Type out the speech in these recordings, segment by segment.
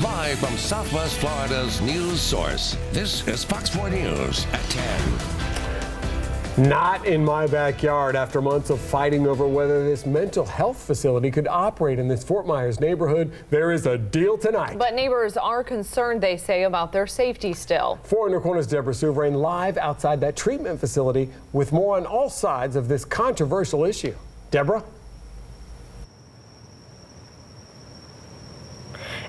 Live from Southwest Florida's news source, this is Fox 4 News at 10. Not in my backyard. After months of fighting over whether this mental health facility could operate in this Fort Myers neighborhood, there is a deal tonight. But neighbors are concerned, they say, about their safety still. 4 in your corner's Deborah Souverain live outside that treatment facility with more on all sides of this controversial issue. Deborah?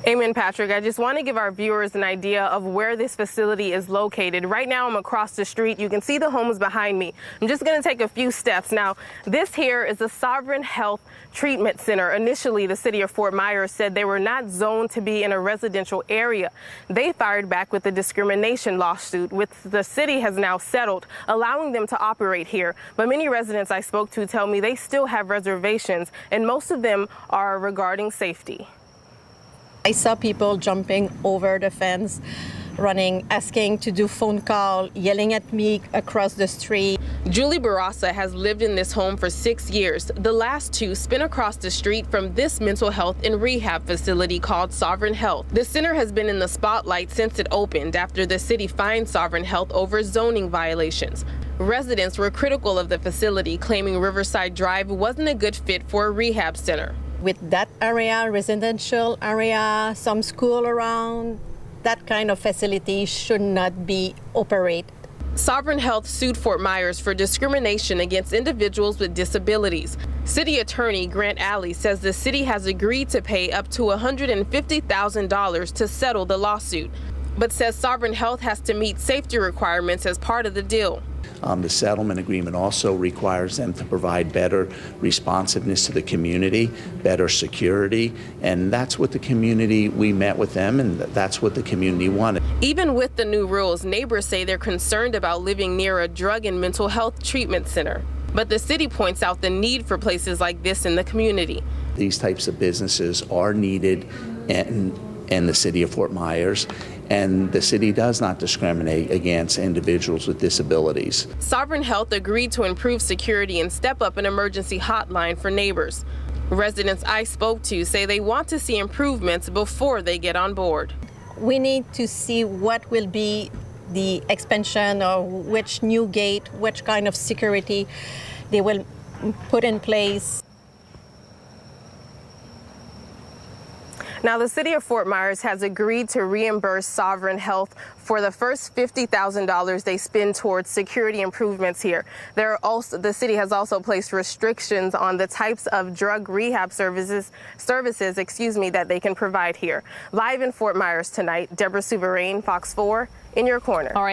Amen, Patrick. I just want to give our viewers an idea of where this facility is located. Right now, I'm across the street. You can see the homes behind me. I'm just going to take a few steps. Now, this here is the Sovereign Health Treatment Center. Initially, the city of Fort Myers said they were not zoned to be in a residential area. They fired back with a discrimination lawsuit, which the city has now settled, allowing them to operate here. But many residents I spoke to tell me they still have reservations, and most of them are regarding safety. I saw people jumping over the fence, running, asking to do phone call, yelling at me across the street. Julie Barassa has lived in this home for 6 years. The last 2 spent across the street from this mental health and rehab facility called Sovereign Health. The center has been in the spotlight since it opened after the city fined Sovereign Health over zoning violations. Residents were critical of the facility, claiming Riverside Drive wasn't a good fit for a rehab center. With that area, residential area, some school around, that kind of facility should not be operated. Sovereign Health sued Fort Myers for discrimination against individuals with disabilities. City Attorney Grant Alley says the city has agreed to pay up to $150,000 to settle the lawsuit, but says Sovereign Health has to meet safety requirements as part of the deal. The settlement agreement also requires them to provide better responsiveness to the community, better security, and that's what the community, we met with them, and that's what the community wanted. Even with the new rules, neighbors say they're concerned about living near a drug and mental health treatment center. But the city points out the need for places like this in the community. These types of businesses are needed in the city of Fort Myers, and the city does not discriminate against individuals with disabilities. Sovereign Health agreed to improve security and step up an emergency hotline for neighbors. Residents I spoke to say they want to see improvements before they get on board. We need to see what will be the expansion or which new gate, which kind of security they will put in place. Now, the city of Fort Myers has agreed to reimburse Sovereign Health for the first $50,000 they spend towards security improvements here. The city has also placed restrictions on the types of drug rehab services that they can provide here. Live in Fort Myers tonight, Deborah Souverain, Fox 4, in your corner. All right.